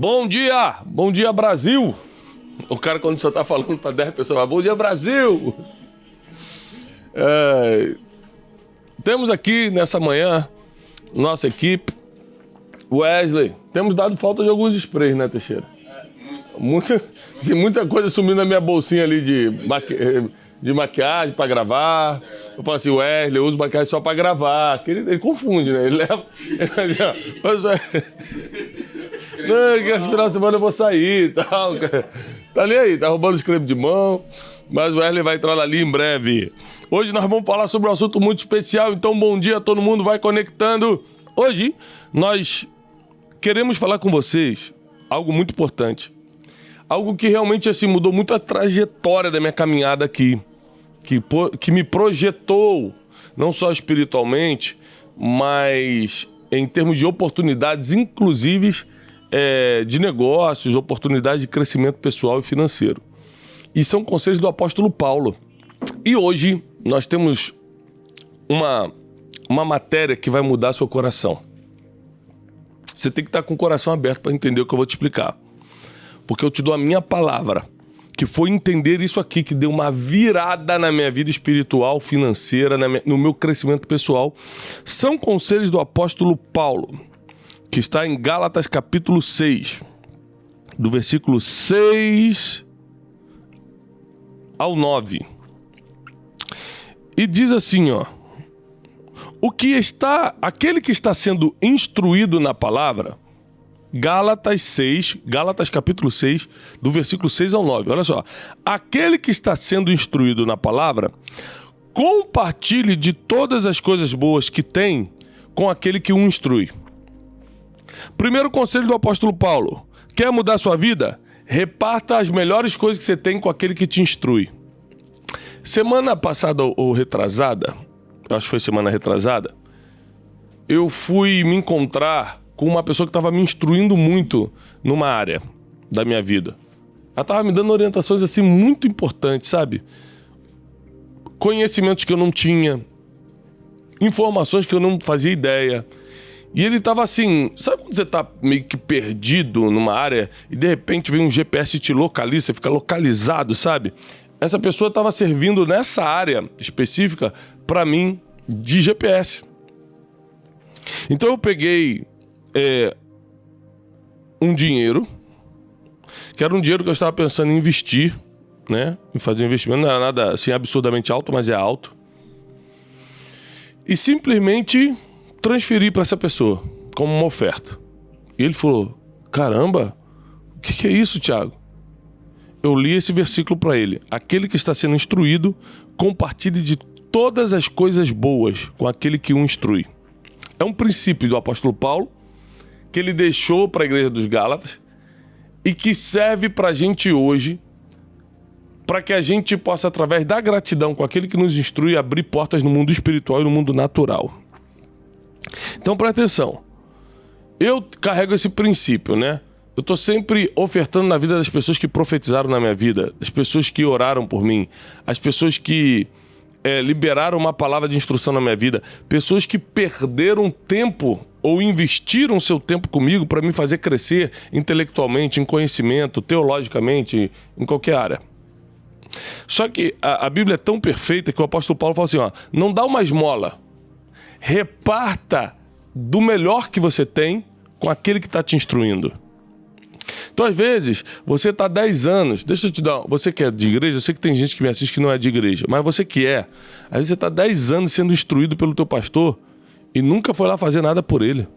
Bom dia Brasil. O cara quando só tá falando para 10 pessoas, fala, bom dia Brasil. Temos aqui nessa manhã, nossa equipe, Wesley. Temos dado falta de alguns sprays, né, Teixeira? Tem muita coisa sumindo na minha bolsinha ali de maquiagem para gravar. Eu falo assim, Wesley, eu uso maquiagem só para gravar. Ele confunde, né? Ele leva... Não, que esse final de semana eu vou sair e tal. Tá ali aí, tá roubando os cremes de mão. Mas o Wesley vai entrar ali em breve. Hoje nós vamos falar sobre um assunto muito especial. Então, bom dia, todo mundo vai conectando. Hoje, nós queremos falar com vocês algo muito importante. Algo que realmente assim, mudou muito a trajetória da minha caminhada aqui. Que me projetou, não só espiritualmente, mas em termos de oportunidades, inclusive de negócios, oportunidades de crescimento pessoal e financeiro. E são conselhos do apóstolo Paulo. E hoje nós temos uma matéria que vai mudar seu coração. Você tem que estar com o coração aberto para entender o que eu vou te explicar. Porque eu te dou a minha palavra, que foi entender isso aqui, que deu uma virada na minha vida espiritual, financeira, no meu crescimento pessoal. São conselhos do apóstolo Paulo, que está em Gálatas capítulo 6, do versículo 6 ao 9. E diz assim, ó: aquele que está sendo instruído na palavra, Gálatas capítulo 6, do versículo 6 ao 9. Olha só. Aquele que está sendo instruído na palavra, compartilhe de todas as coisas boas que tem com aquele que o instrui. Primeiro conselho do apóstolo Paulo: quer mudar sua vida? Reparta as melhores coisas que você tem com aquele que te instrui. Semana passada ou retrasada, acho que foi semana retrasada, eu fui me encontrar com uma pessoa que estava me instruindo muito numa área da minha vida. Ela estava me dando orientações assim muito importantes, sabe? Conhecimentos que eu não tinha, informações que eu não fazia ideia. E ele estava assim, sabe quando você está meio que perdido numa área e de repente vem um GPS e te localiza, você fica localizado, sabe? Essa pessoa estava servindo nessa área específica para mim de GPS. Então eu peguei um dinheiro, que era um dinheiro que eu estava pensando em investir, né? Em fazer um investimento, não era nada assim absurdamente alto, mas é alto. E simplesmente transferi para essa pessoa, como uma oferta. E ele falou, caramba, o que é isso, Thiago? Eu li esse versículo para ele: aquele que está sendo instruído, compartilhe de todas as coisas boas com aquele que o instrui. É um princípio do apóstolo Paulo, que ele deixou para a igreja dos Gálatas e que serve para a gente hoje, para que a gente possa, através da gratidão com aquele que nos instrui, abrir portas no mundo espiritual e no mundo natural. Então presta atenção, eu carrego esse princípio, né? Eu estou sempre ofertando na vida das pessoas que profetizaram na minha vida, das pessoas que oraram por mim, as pessoas que liberaram uma palavra de instrução na minha vida, pessoas que perderam tempo ou investiram seu tempo comigo para me fazer crescer intelectualmente, em conhecimento, teologicamente, em qualquer área. Só que a Bíblia é tão perfeita que o apóstolo Paulo fala assim, ó, não dá uma esmola, reparta do melhor que você tem com aquele que está te instruindo. Então, às vezes, você está 10 anos, deixa eu te dar, você que é de igreja, eu sei que tem gente que me assiste que não é de igreja, mas você que às vezes você está 10 anos sendo instruído pelo teu pastor e nunca foi lá fazer nada por ele.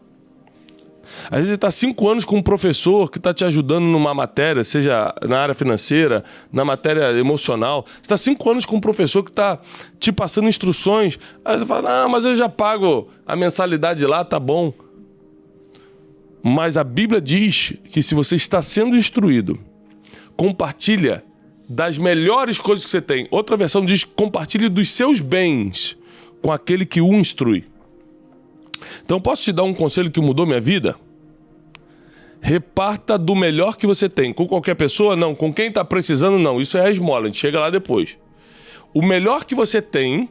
Às vezes você está 5 anos com um professor que está te ajudando numa matéria, seja na área financeira, na matéria emocional. Você está 5 anos com um professor que está te passando instruções. Aí você fala, mas eu já pago a mensalidade lá, tá bom. Mas a Bíblia diz que se você está sendo instruído, compartilha das melhores coisas que você tem. Outra versão diz, compartilhe dos seus bens com aquele que o instrui. Então, posso te dar um conselho que mudou minha vida? Reparta do melhor que você tem. Com qualquer pessoa? Não. Com quem está precisando? Não. Isso é a esmola, a gente chega lá depois. O melhor que você tem,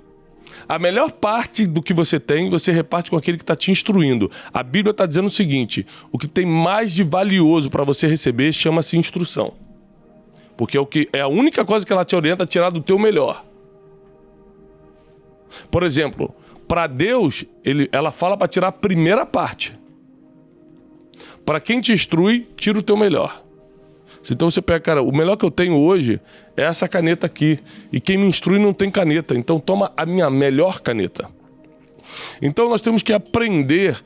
A melhor parte do que você tem, você reparte com aquele que está te instruindo. A Bíblia está dizendo o seguinte: o que tem mais de valioso para você receber chama-se instrução. Porque é a única coisa que ela te orienta a tirar do teu melhor. Por exemplo, para Deus, ela fala para tirar a primeira parte. Para quem te instrui, tira o teu melhor. Então você pega, cara, o melhor que eu tenho hoje é essa caneta aqui. E quem me instrui não tem caneta. Então toma a minha melhor caneta. Então nós temos que aprender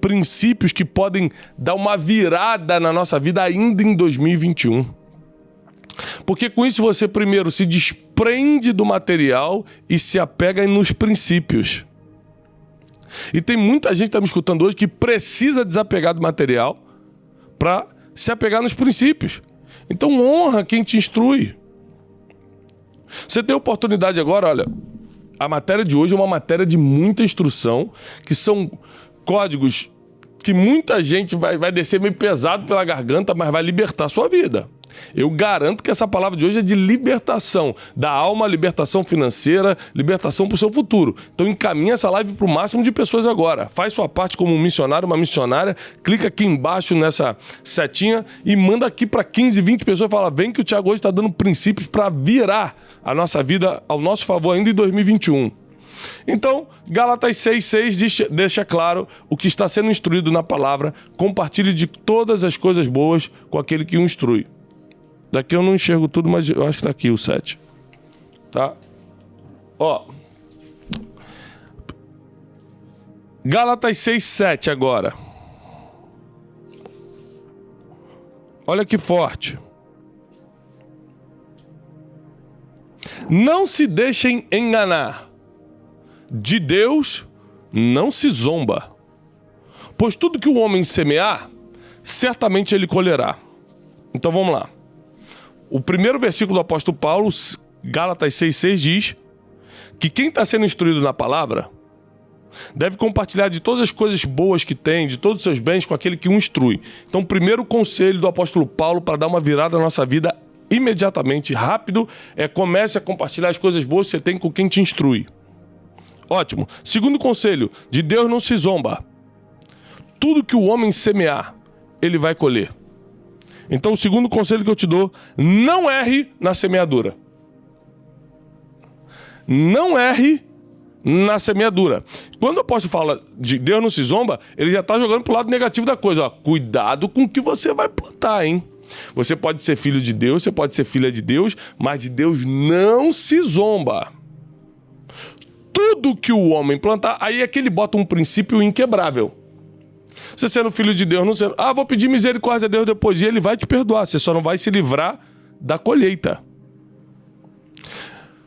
princípios que podem dar uma virada na nossa vida ainda em 2021. Porque com isso você primeiro se desprende do material e se apega nos princípios. E tem muita gente que está me escutando hoje que precisa desapegar do material para se apegar nos princípios. Então honra quem te instrui. Você tem oportunidade agora, olha, a matéria de hoje é uma matéria de muita instrução, que são códigos que muita gente vai descer meio pesado pela garganta, mas vai libertar a sua vida. Eu garanto que essa palavra de hoje é de libertação da alma, libertação financeira, libertação para o seu futuro. Então encaminha essa live para o máximo de pessoas agora. Faz sua parte como um missionário, uma missionária, clica aqui embaixo nessa setinha e manda aqui para 15, 20 pessoas e fala: vem que o Thiago hoje está dando princípios para virar a nossa vida ao nosso favor ainda em 2021. Então, Gálatas 6,6 deixa claro o que está sendo instruído na palavra. Compartilhe de todas as coisas boas com aquele que o instrui. Daqui eu não enxergo tudo, mas eu acho que tá aqui o 7. Tá? Ó. Gálatas 6,7 agora. Olha que forte. Não se deixem enganar. De Deus não se zomba. Pois tudo que o homem semear, certamente ele colherá. Então vamos lá. O primeiro versículo do apóstolo Paulo, Gálatas 6,6, diz que quem está sendo instruído na palavra deve compartilhar de todas as coisas boas que tem, de todos os seus bens, com aquele que o instrui. Então, o primeiro conselho do apóstolo Paulo para dar uma virada na nossa vida imediatamente, rápido, é: comece a compartilhar as coisas boas que você tem com quem te instrui. Ótimo. Segundo conselho: de Deus não se zomba. Tudo que o homem semear, ele vai colher. Então, o segundo conselho que eu te dou: não erre na semeadura. Não erre na semeadura. Quando o apóstolo fala de Deus não se zomba, ele já está jogando para o lado negativo da coisa. Ó, cuidado com o que você vai plantar, hein? Você pode ser filho de Deus, você pode ser filha de Deus, mas de Deus não se zomba. Tudo que o homem plantar, aí é que ele bota um princípio inquebrável. Você sendo filho de Deus, não sendo... vou pedir misericórdia a Deus depois, e ele vai te perdoar. Você só não vai se livrar da colheita.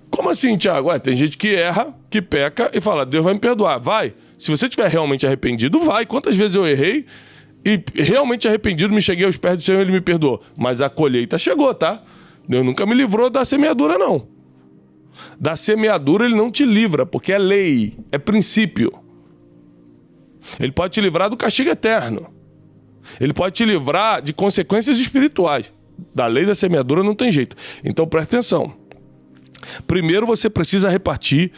Como assim, Thiago? Tem gente que erra, que peca e fala: Deus vai me perdoar. Vai. Se você estiver realmente arrependido, vai. Quantas vezes eu errei e realmente arrependido, me cheguei aos pés do Senhor e ele me perdoou. Mas a colheita chegou, tá? Deus nunca me livrou da semeadura, não. Da semeadura ele não te livra, porque é lei, é princípio. Ele pode te livrar do castigo eterno. Ele pode te livrar de consequências espirituais. Da lei da semeadura não tem jeito. Então presta atenção. Primeiro você precisa repartir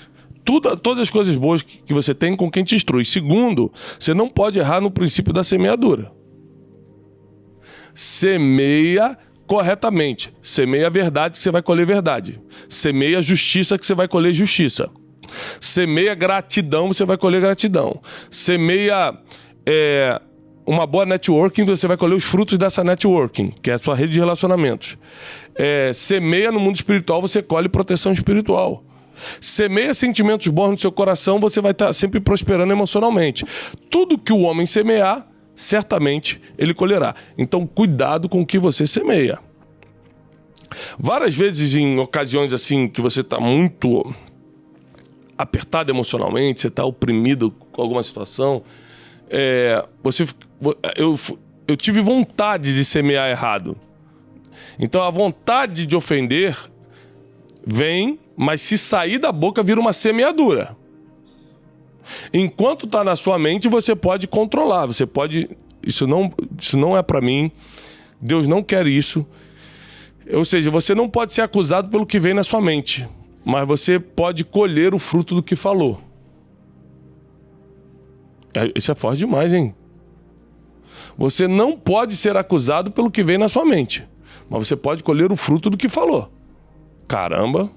todas as coisas boas que você tem com quem te instrui. Segundo, você não pode errar no princípio da semeadura. Semeia corretamente. Semeia a verdade que você vai colher verdade. Semeia a justiça que você vai colher justiça. Semeia gratidão, você vai colher gratidão. Semeia uma boa networking, você vai colher os frutos dessa networking, que é a sua rede de relacionamentos. Semeia no mundo espiritual, você colhe proteção espiritual. Semeia sentimentos bons no seu coração, você vai estar sempre prosperando emocionalmente. Tudo que o homem semear, certamente ele colherá. Então, cuidado com o que você semeia. Várias vezes, em ocasiões assim que você está muito apertado emocionalmente, você está oprimido com alguma situação, eu tive vontade de semear errado. Então a vontade de ofender vem, mas se sair da boca vira uma semeadura. Enquanto está na sua mente, você pode controlar, você pode... Isso não é para mim, Deus não quer isso. Ou seja, você não pode ser acusado pelo que vem na sua mente. mas você pode colher o fruto do que falou. Isso é forte demais, hein? Você não pode ser acusado pelo que vem na sua mente, mas você pode colher o fruto do que falou. Caramba!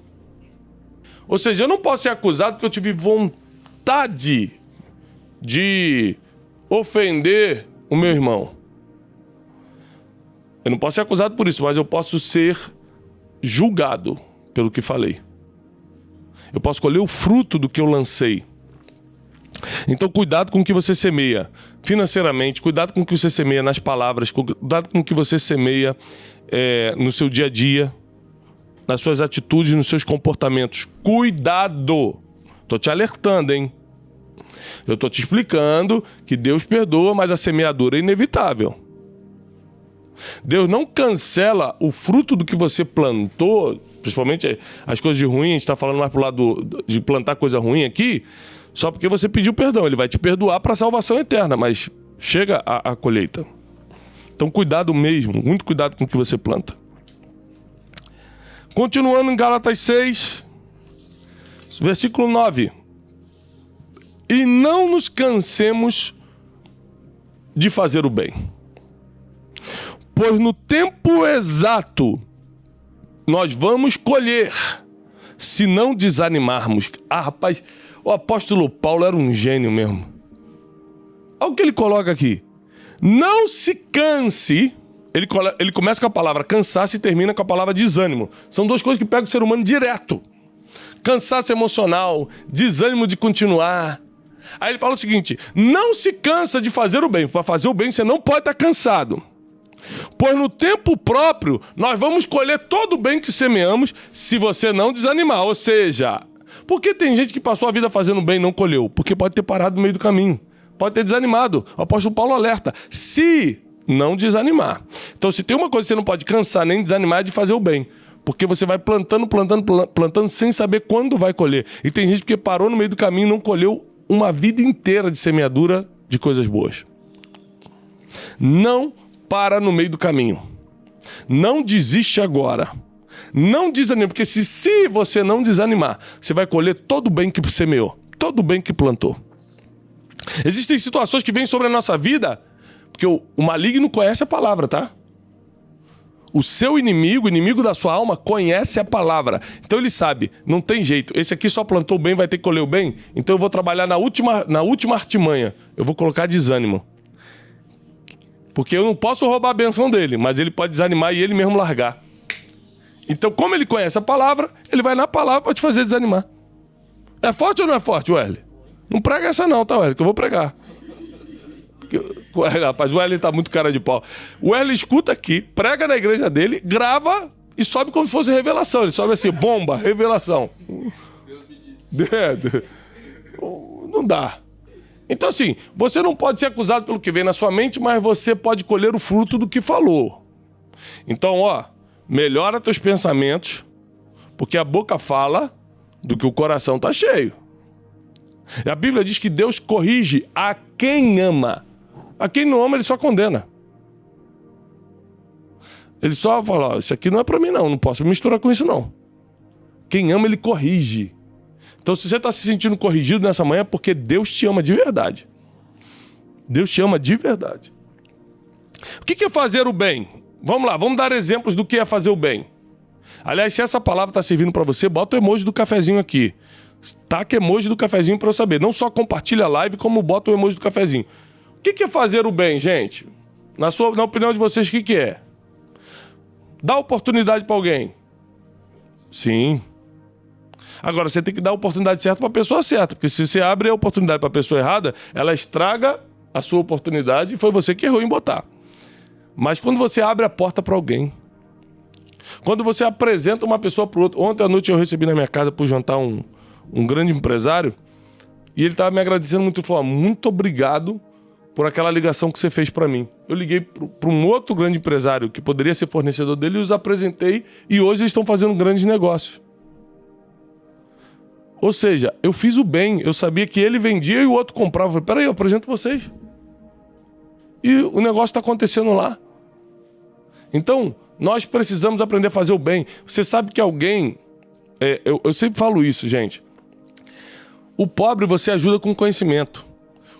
Ou seja, eu não posso ser acusado porque eu tive vontade de ofender o meu irmão. Eu não posso ser acusado por isso, mas eu posso ser julgado pelo que falei. Eu posso colher o fruto do que eu lancei. Então, cuidado com o que você semeia financeiramente, cuidado com o que você semeia nas palavras, cuidado com o que você semeia no seu dia a dia, nas suas atitudes, nos seus comportamentos. Cuidado! Tô te alertando, hein? Eu tô te explicando que Deus perdoa, mas a semeadura é inevitável. Deus não cancela o fruto do que você plantou, principalmente as coisas de ruim, a gente tá falando mais pro lado de plantar coisa ruim aqui, só porque você pediu perdão. Ele vai te perdoar para salvação eterna, mas chega a colheita. Então cuidado mesmo, muito cuidado com o que você planta. Continuando em Gálatas 6, versículo 9. E não nos cansemos de fazer o bem, pois no tempo exato nós vamos colher, se não desanimarmos. Rapaz, o apóstolo Paulo era um gênio mesmo. Olha o que ele coloca aqui. Não se canse. Ele começa com a palavra cansaço e termina com a palavra desânimo. São duas coisas que pegam o ser humano direto. Cansaço emocional, desânimo de continuar. Aí ele fala o seguinte: não se cansa de fazer o bem. Para fazer o bem você não pode estar cansado. Pois no tempo próprio nós vamos colher todo o bem que semeamos, se você não desanimar. Ou seja, por que tem gente que passou a vida fazendo bem e não colheu? Porque pode ter parado no meio do caminho. Pode ter desanimado. O apóstolo Paulo alerta. Se não desanimar. Então, se tem uma coisa que você não pode cansar nem desanimar, é de fazer o bem. Porque você vai plantando sem saber quando vai colher. E tem gente que parou no meio do caminho e não colheu uma vida inteira de semeadura de coisas boas. Não para no meio do caminho. Não desiste agora. Não desanime, porque se você não desanimar, você vai colher todo o bem que semeou, todo o bem que plantou. Existem situações que vêm sobre a nossa vida, porque o maligno conhece a palavra, tá? O seu inimigo, o inimigo da sua alma, conhece a palavra. Então ele sabe, não tem jeito. Esse aqui só plantou o bem, vai ter que colher o bem. Então eu vou trabalhar na última artimanha. Eu vou colocar desânimo. Porque eu não posso roubar a benção dele, mas ele pode desanimar e ele mesmo largar. Então, como ele conhece a palavra, ele vai na palavra para te fazer desanimar. É forte ou não é forte, Wesley? Não prega essa não, tá, Wesley? Que eu vou pregar. Rapaz, o Wesley tá muito cara de pau. O Wesley escuta aqui, prega na igreja dele, grava e sobe como se fosse revelação. Ele sobe assim, bomba, revelação. Deus me disse. Não dá. Então assim, você não pode ser acusado pelo que vem na sua mente, mas você pode colher o fruto do que falou. Então, melhora teus pensamentos, porque a boca fala do que o coração tá cheio. E a Bíblia diz que Deus corrige a quem ama. A quem não ama, ele só condena. Ele só fala, isso aqui não é pra mim não posso me misturar com isso não. Quem ama, ele corrige. Então, se você está se sentindo corrigido nessa manhã, é porque Deus te ama de verdade. Deus te ama de verdade. O que é fazer o bem? Vamos lá, vamos dar exemplos do que é fazer o bem. Aliás, se essa palavra está servindo para você, bota o emoji do cafezinho aqui. Taca emoji do cafezinho para eu saber. Não só compartilha a live, como bota o emoji do cafezinho. O que é fazer o bem, gente? Na opinião de vocês, o que é? Dar oportunidade para alguém. Sim. Agora, você tem que dar a oportunidade certa para a pessoa certa. Porque se você abre a oportunidade para a pessoa errada, ela estraga a sua oportunidade e foi você que errou em botar. Mas quando você abre a porta para alguém, quando você apresenta uma pessoa para o outro... Ontem à noite eu recebi na minha casa por jantar um grande empresário e ele estava me agradecendo muito. Ele falou, muito obrigado por aquela ligação que você fez para mim. Eu liguei para um outro grande empresário que poderia ser fornecedor dele e os apresentei e hoje eles estão fazendo grandes negócios. Ou seja, eu fiz o bem, eu sabia que ele vendia e o outro comprava. Eu falei, peraí, eu apresento vocês. E o negócio está acontecendo lá. Então, nós precisamos aprender a fazer o bem. Você sabe que alguém eu sempre falo isso, gente. O pobre você ajuda com conhecimento.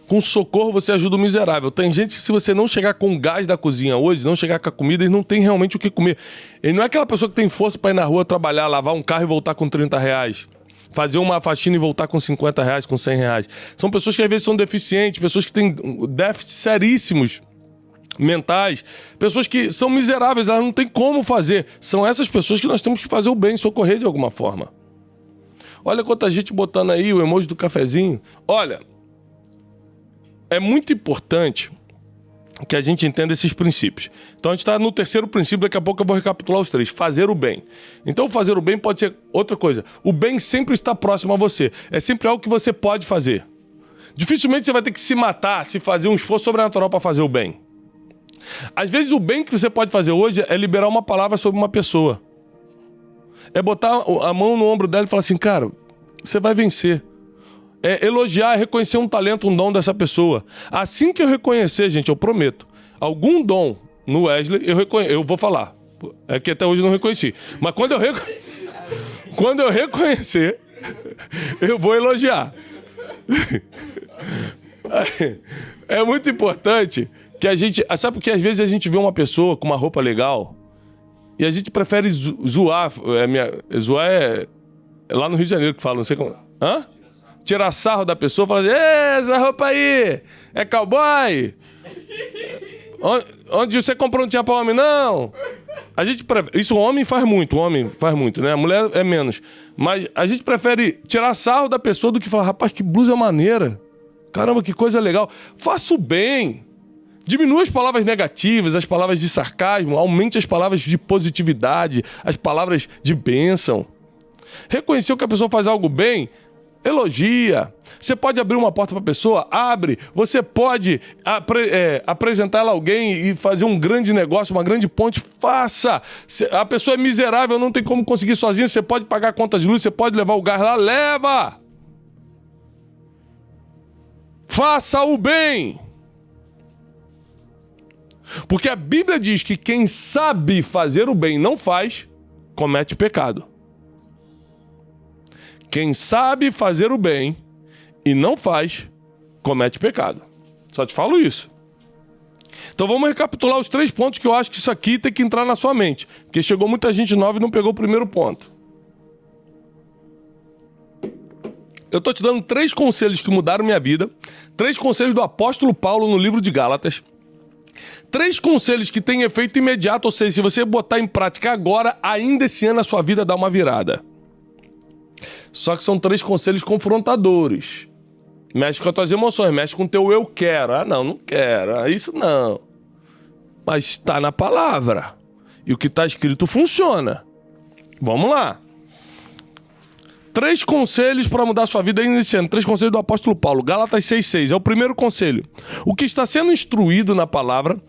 Com socorro você ajuda o miserável. Tem gente que se você não chegar com o gás da cozinha hoje, não chegar com a comida, ele não tem realmente o que comer. Ele não é aquela pessoa que tem força para ir na rua trabalhar, lavar um carro e voltar com 30 reais. Fazer uma faxina e voltar com 50 reais, com 100 reais. São pessoas que às vezes são deficientes, pessoas que têm déficits seríssimos mentais, pessoas que são miseráveis, elas não têm como fazer. São essas pessoas que nós temos que fazer o bem, socorrer de alguma forma. Olha quanta gente botando aí o emoji do cafezinho. Olha, é muito importante que a gente entenda esses princípios. Então a gente está no terceiro princípio, daqui a pouco eu vou recapitular os três. Fazer o bem. Então fazer o bem pode ser outra coisa. O bem sempre está próximo a você. É sempre algo que você pode fazer. Dificilmente você vai ter que se matar, se fazer um esforço sobrenatural para fazer o bem. Às vezes o bem que você pode fazer hoje é liberar uma palavra sobre uma pessoa. É botar a mão no ombro dela e falar assim, cara, você vai vencer. É elogiar, reconhecer um talento, um dom dessa pessoa. Assim que eu reconhecer, gente, eu prometo, algum dom no Wesley, eu vou falar. É que até hoje eu não reconheci. Mas quando eu reconhecer, eu vou elogiar. É muito importante que a gente... Sabe porque às vezes a gente vê uma pessoa com uma roupa legal e a gente prefere zoar. Zoar é lá no Rio de Janeiro que fala, não sei como... Hã? Tirar sarro da pessoa e falar assim, essa roupa aí é cowboy? Onde você comprou não tinha pra homem, não? A gente prefere... Isso o homem faz muito, né? A mulher é menos. Mas a gente prefere tirar sarro da pessoa do que falar, rapaz, que blusa maneira. Caramba, que coisa legal. Faça o bem. Diminua as palavras negativas, as palavras de sarcasmo, aumente as palavras de positividade, as palavras de bênção. Reconheceu que a pessoa faz algo bem, elogia. Você pode abrir uma porta para a pessoa? Abre. Você pode apresentar ela a alguém e fazer um grande negócio, uma grande ponte? Faça. A pessoa é miserável, não tem como conseguir sozinha. Você pode pagar a conta de luz, você pode levar o gás lá, leva. Faça o bem. Porque a Bíblia diz que quem sabe fazer o bem e não faz, comete pecado. Quem sabe fazer o bem e não faz, comete pecado. Só te falo isso. Então vamos recapitular os 3 pontos que eu acho que isso aqui tem que entrar na sua mente. Porque chegou muita gente nova e não pegou o primeiro ponto. Eu estou te dando 3 conselhos que mudaram minha vida. 3 conselhos do apóstolo Paulo no livro de Gálatas. 3 conselhos que têm efeito imediato, ou seja, se você botar em prática agora, ainda esse ano a sua vida dá uma virada. Só que são 3 conselhos confrontadores. Mexe com as tuas emoções, mexe com o teu eu quero. Ah, não quero. Isso não. Mas está na palavra. E o que está escrito funciona. Vamos lá. 3 conselhos para mudar sua vida ainda esse ano. 3 conselhos do apóstolo Paulo. Gálatas 6,6. É o primeiro conselho. O que está sendo instruído na palavra,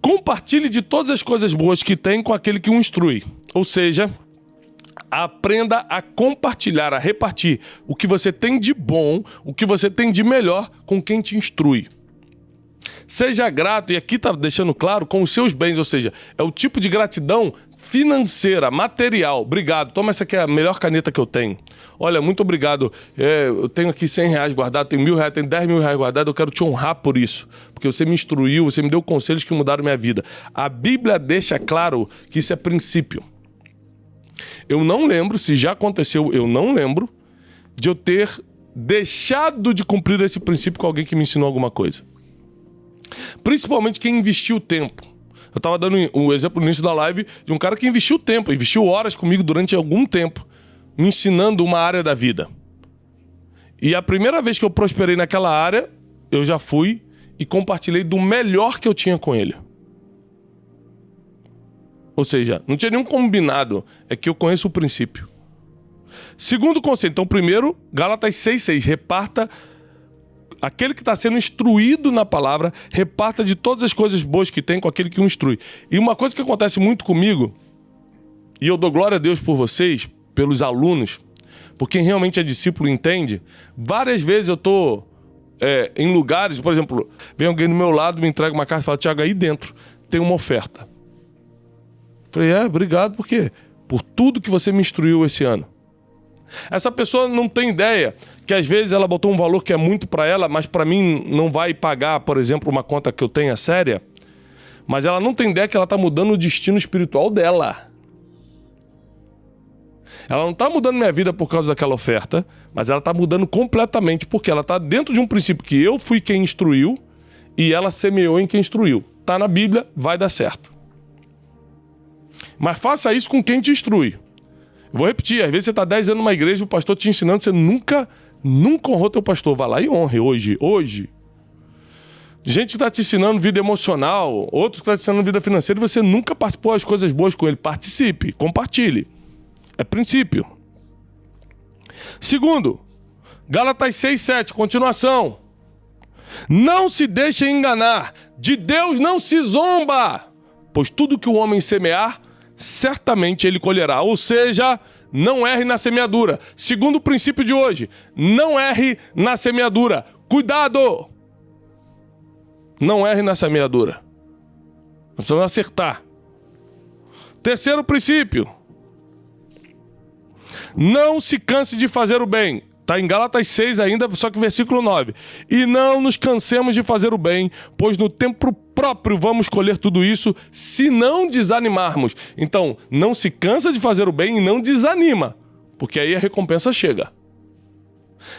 compartilhe de todas as coisas boas que tem com aquele que o instrui. Ou seja, aprenda a compartilhar, a repartir o que você tem de bom, o que você tem de melhor com quem te instrui. Seja grato, e aqui está deixando claro, com os seus bens, ou seja, é o tipo de gratidão financeira, material. Obrigado, toma essa aqui, é a melhor caneta que eu tenho. Olha, muito obrigado, eu tenho aqui 100 reais guardado, tenho 1.000 reais, tenho 10 mil reais guardado, eu quero te honrar por isso, porque você me instruiu, você me deu conselhos que mudaram minha vida. A Bíblia deixa claro que isso é princípio. Eu não lembro, se já aconteceu, eu não lembro de eu ter deixado de cumprir esse princípio com alguém que me ensinou alguma coisa. Principalmente quem investiu tempo. Eu estava dando um exemplo no início da live de um cara que investiu tempo, investiu horas comigo durante algum tempo, me ensinando uma área da vida. E a primeira vez que eu prosperei naquela área, eu já fui e compartilhei do melhor que eu tinha com ele. Ou seja, não tinha nenhum combinado, é que eu conheço o princípio. Segundo conselho, então primeiro, Gálatas 6,6, reparta, aquele que está sendo instruído na palavra, reparta de todas as coisas boas que tem com aquele que o instrui. E uma coisa que acontece muito comigo, e eu dou glória a Deus por vocês, pelos alunos, por quem realmente é discípulo e entende, várias vezes eu estou em lugares, por exemplo, vem alguém do meu lado, me entrega uma carta e fala, Thiago, aí dentro tem uma oferta. Falei, obrigado, por quê? por tudo que você me instruiu esse ano. Essa pessoa não tem ideia que às vezes ela botou um valor que é muito para ela, mas para mim não vai pagar, por exemplo, uma conta que eu tenha séria. Mas ela não tem ideia que ela está mudando o destino espiritual dela. Ela não está mudando minha vida por causa daquela oferta, mas ela está mudando completamente porque ela está dentro de um princípio que eu fui quem instruiu e ela semeou em quem instruiu. Está na Bíblia, vai dar certo. Mas faça isso com quem te instrui. Vou repetir, às vezes você está 10 anos numa igreja e o pastor te ensinando, você nunca honrou teu pastor. Vai lá e honre hoje. Gente que está te ensinando vida emocional, outros que estão te ensinando vida financeira, você nunca participou das coisas boas com ele. Participe, compartilhe. É princípio. Segundo, Gálatas 6:7, continuação. Não se deixe enganar, de Deus não se zomba, pois tudo que o homem semear, certamente ele colherá. Ou seja, não erre na semeadura. Segundo o princípio de hoje, não erre na semeadura. Cuidado! Não erre na semeadura. Nós precisamos acertar. Terceiro princípio. Não se canse de fazer o bem. Está em Gálatas 6 ainda, só que versículo 9. E não nos cansemos de fazer o bem, pois no tempo próprio vamos colher tudo isso, se não desanimarmos. Então, não se cansa de fazer o bem e não desanima, porque aí a recompensa chega.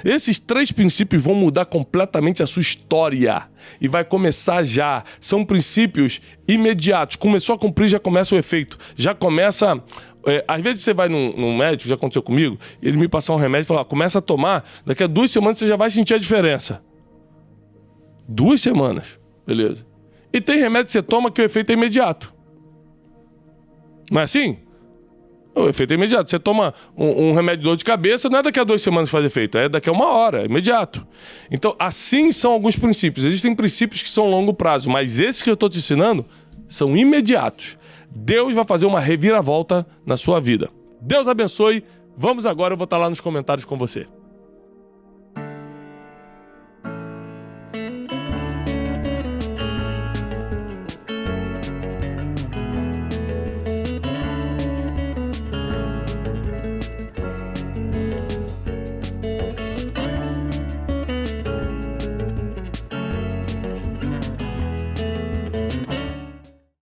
Esses 3 princípios vão mudar completamente a sua história e vai começar já. São princípios imediatos. Começou a cumprir, já começa o efeito. Já começa... às vezes você vai num médico, já aconteceu comigo, ele me passar um remédio e falar, começa a tomar, daqui a 2 semanas você já vai sentir a diferença. 2 semanas, beleza. E tem remédio que você toma que o efeito é imediato. Não é assim? O efeito é imediato. Você toma um remédio de dor de cabeça, não é daqui a 2 semanas que faz efeito, é daqui a 1 hora, é imediato. Então, assim são alguns princípios. Existem princípios que são longo prazo, mas esses que eu estou te ensinando são imediatos. Deus vai fazer uma reviravolta na sua vida. Deus abençoe. Vamos agora, eu vou estar lá nos comentários com você.